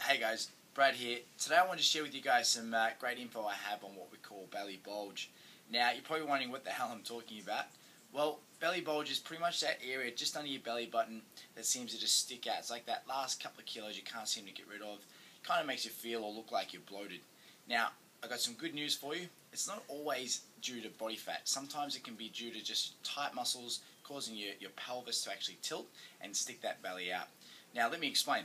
Hey guys, Brad here. Today I want to share with you guys some great info I have on what we call belly bulge. Now you're probably wondering what the hell I'm talking about. Well, belly bulge is pretty much that area just under your belly button that seems to just stick out. It's like that last couple of kilos you can't seem to get rid of. Kind of makes you feel or look like you're bloated. Now, I got some good news for you. It's not always due to body fat. Sometimes it can be due to just tight muscles causing your pelvis to actually tilt and stick that belly out. Now let me explain.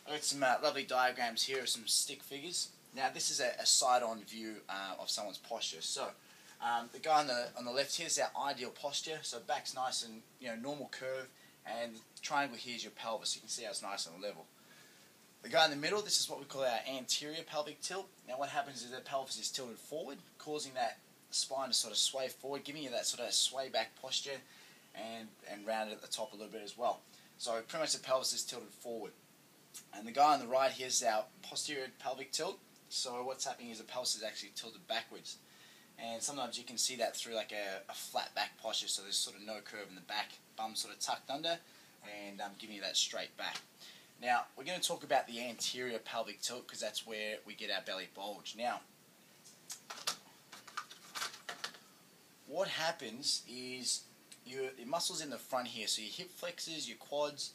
I've got some lovely diagrams here of some stick figures. Now this is a side-on view of someone's posture. So the guy on the left here is our ideal posture. So back's nice and normal curve, and the triangle here is your pelvis. You can see how it's nice and level. The guy in the middle, this is what we call our anterior pelvic tilt. Now what happens is the pelvis is tilted forward, causing that spine to sort of sway forward, giving you that sort of sway back posture and rounded at the top a little bit as well. So pretty much the pelvis is tilted forward. And the guy on the right here is our posterior pelvic tilt. So what's happening is the pelvis is actually tilted backwards. And sometimes you can see that through like a flat back posture, so there's sort of no curve in the back, bum sort of tucked under and giving you that straight back. Now, we're going to talk about the anterior pelvic tilt because that's where we get our belly bulge. Now, what happens is your muscles in the front here, so your hip flexors, your quads,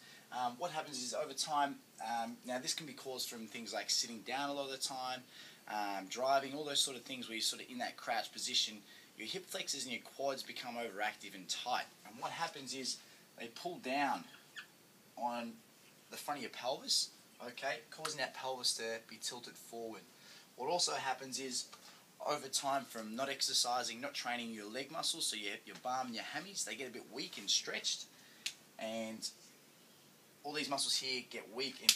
what happens is over time, now this can be caused from things like sitting down a lot of the time, driving, all those sort of things where you're sort of in that crouch position, your hip flexors and your quads become overactive and tight. And what happens is they pull down on the front of your pelvis, okay, causing that pelvis to be tilted forward. What also happens is over time from not exercising, not training your leg muscles, so your bum and your hammies, they get a bit weak and stretched, and all these muscles here get weak and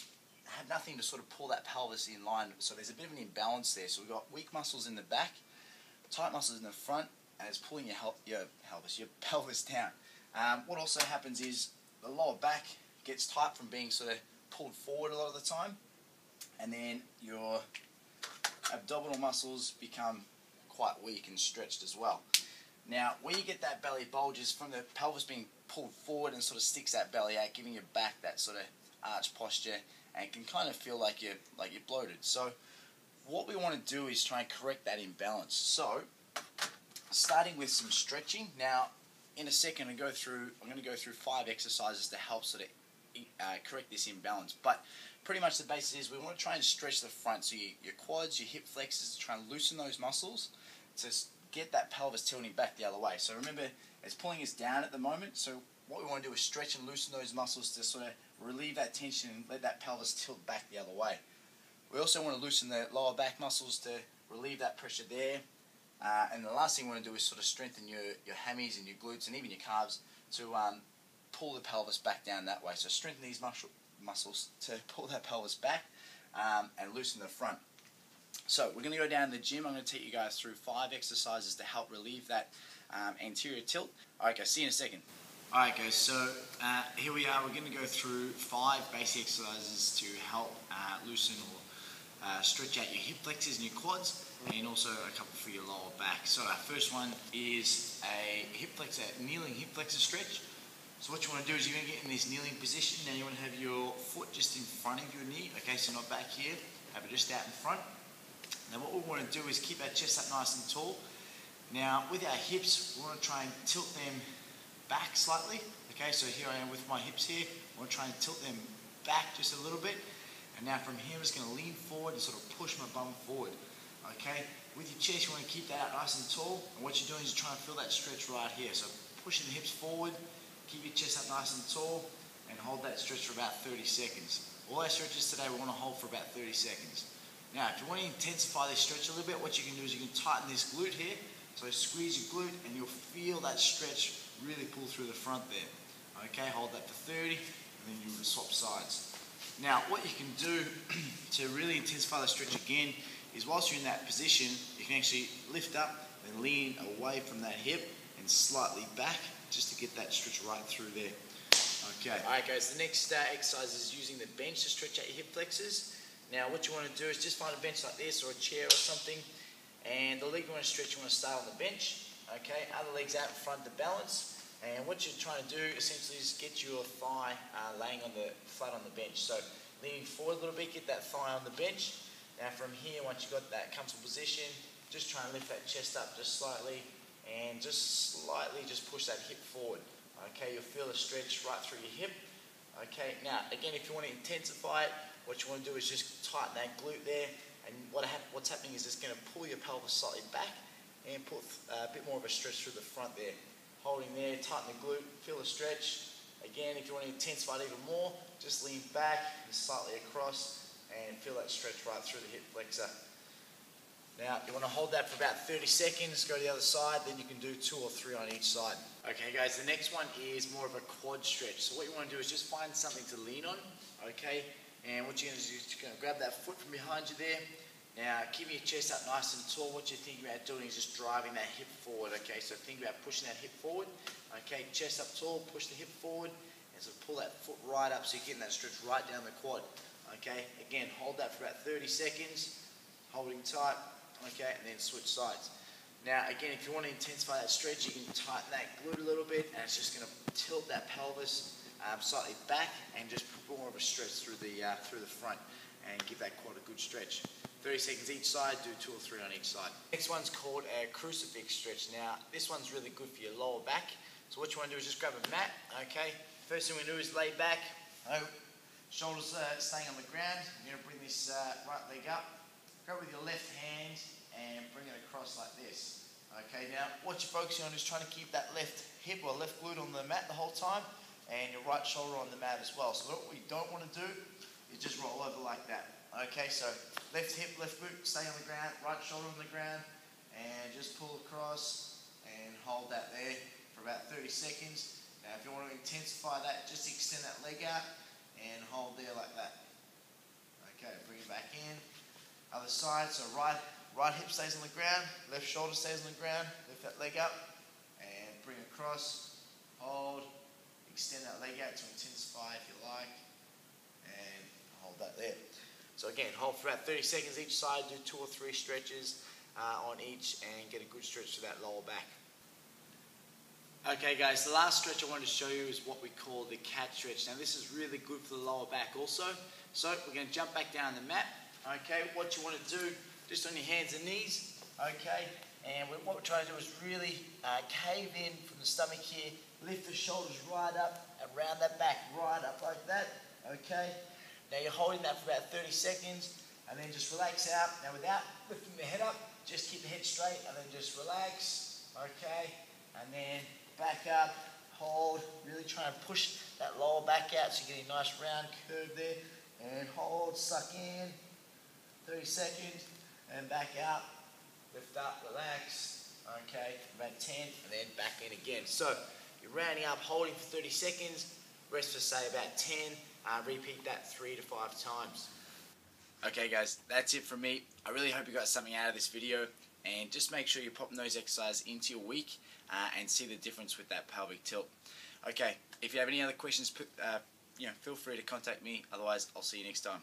have nothing to sort of pull that pelvis in line. So there's a bit of an imbalance there. So we've got weak muscles in the back, tight muscles in the front, and it's pulling your pelvis down. What also happens is the lower back gets tight from being sort of pulled forward a lot of the time, and then your abdominal muscles become quite weak and stretched as well. Now, where you get that belly bulge is from the pelvis being pulled forward and sort of sticks that belly out, giving your back that sort of arch posture, and it can kind of feel like you're bloated. So, what we want to do is try and correct that imbalance. So, starting with some stretching. Now, in a second, I'm going to go through 5 exercises to help sort of correct this imbalance. But pretty much the basis is we want to try and stretch the front, so your quads, your hip flexors, try and loosen those muscles to get that pelvis tilting back the other way. So remember, it's pulling us down at the moment, so what we want to do is stretch and loosen those muscles to sort of relieve that tension and let that pelvis tilt back the other way. We also want to loosen the lower back muscles to relieve that pressure there. And the last thing we want to do is sort of strengthen your hammies and your glutes and even your calves to pull the pelvis back down that way. So strengthen these muscles to pull that pelvis back and loosen the front. So we're going to go down to the gym. I'm going to take you guys through 5 exercises to help relieve that anterior tilt. Alright guys, see you in a second. Alright guys, so here we are. We're going to go through 5 basic exercises to help loosen or stretch out your hip flexors and your quads, and also a couple for your lower back. So our first one is a kneeling hip flexor stretch. So what you want to do is you're going to get in this kneeling position. Now you want to have your foot just in front of your knee, okay, so not back here, have it just out in front. Now what we want to do is keep our chest up nice and tall. Now with our hips, we want to try and tilt them back slightly. Okay, so here I am with my hips here. I want to try and tilt them back just a little bit. And now from here, I'm just going to lean forward and sort of push my bum forward. Okay, with your chest, you want to keep that out nice and tall. And what you're doing is you're trying to feel that stretch right here. So pushing the hips forward, keep your chest up nice and tall, and hold that stretch for about 30 seconds. All our stretches today we want to hold for about 30 seconds. Now, if you want to intensify this stretch a little bit, what you can do is you can tighten this glute here. So squeeze your glute and you'll feel that stretch really pull through the front there. Okay, hold that for 30 and then you swap sides. Now, what you can do to really intensify the stretch again is whilst you're in that position, you can actually lift up and lean away from that hip and slightly back just to get that stretch right through there. Okay. Alright guys, the next exercise is using the bench to stretch out your hip flexors. Now what you want to do is just find a bench like this or a chair or something, and the leg you want to stretch, you want to stay on the bench. Okay, other legs out in front to balance, and what you're trying to do essentially is get your thigh laying on flat on the bench. So leaning forward a little bit, get that thigh on the bench. Now from here, once you've got that comfortable position, just try and lift that chest up just slightly, and just slightly just push that hip forward. Okay, you'll feel a stretch right through your hip. Okay, now again, if you want to intensify it, what you want to do is just tighten that glute there, and what's happening is it's going to pull your pelvis slightly back and put a bit more of a stretch through the front there. Holding there, tighten the glute, feel a stretch. Again, if you want to intensify it even more, just lean back and slightly across and feel that stretch right through the hip flexor. Now, you want to hold that for about 30 seconds, go to the other side, then you can do 2 or 3 on each side. Okay guys, the next one is more of a quad stretch. So what you want to do is just find something to lean on, okay? And what you're going to do is you're going to grab that foot from behind you there. Now, keeping your chest up nice and tall, what you're thinking about doing is just driving that hip forward, okay? So think about pushing that hip forward, okay? Chest up tall, push the hip forward, and so pull that foot right up so you're getting that stretch right down the quad, okay? Again, hold that for about 30 seconds, holding tight, okay? And then switch sides. Now, again, if you want to intensify that stretch, you can tighten that glute a little bit, and it's just going to tilt that pelvis slightly back and just put more of a stretch through the front and give that quad a good stretch. 30 seconds each side, do 2 or 3 on each side. Next one's called a crucifix stretch. Now, this one's really good for your lower back. So what you want to do is just grab a mat, okay? First thing we do is lay back, shoulders staying on the ground. You're going to bring this right leg up. Grab with your left hand and bring it across like this. Okay, now what you're focusing on is trying to keep that left hip or left glute on the mat the whole time, and your right shoulder on the mat as well. So what we don't want to do is just roll over like that. Okay, so left hip, left glute, stay on the ground, right shoulder on the ground, and just pull across and hold that there for about 30 seconds. Now if you want to intensify that, just extend that leg out and hold there like that. Okay, bring it back in. Other side, so right hip stays on the ground, left shoulder stays on the ground, lift that leg up and bring across, hold, extend that leg out to intensify if you like, and hold that there. So again, hold for about 30 seconds each side, do 2 or 3 stretches on each and get a good stretch to that lower back. Okay guys, the last stretch I wanted to show you is what we call the cat stretch. Now this is really good for the lower back also. So we're going to jump back down the mat. Okay, what you want to do, just on your hands and knees, okay, and what we're trying to do is really cave in from the stomach here, lift the shoulders right up, around that back, right up like that, okay. Now you're holding that for about 30 seconds, and then just relax out. Now without lifting the head up, just keep the head straight, and then just relax, okay, and then back up, hold, really try and push that lower back out so you get a nice round curve there, and hold, suck in, 30 seconds, and back out, lift up, relax, okay, about 10, and then back in again. So, you're rounding up, holding for 30 seconds, rest for say about 10, repeat that 3 to 5 times. Okay guys, that's it from me. I really hope you got something out of this video, and just make sure you're popping those exercises into your week and see the difference with that pelvic tilt. Okay, if you have any other questions, feel free to contact me, otherwise I'll see you next time.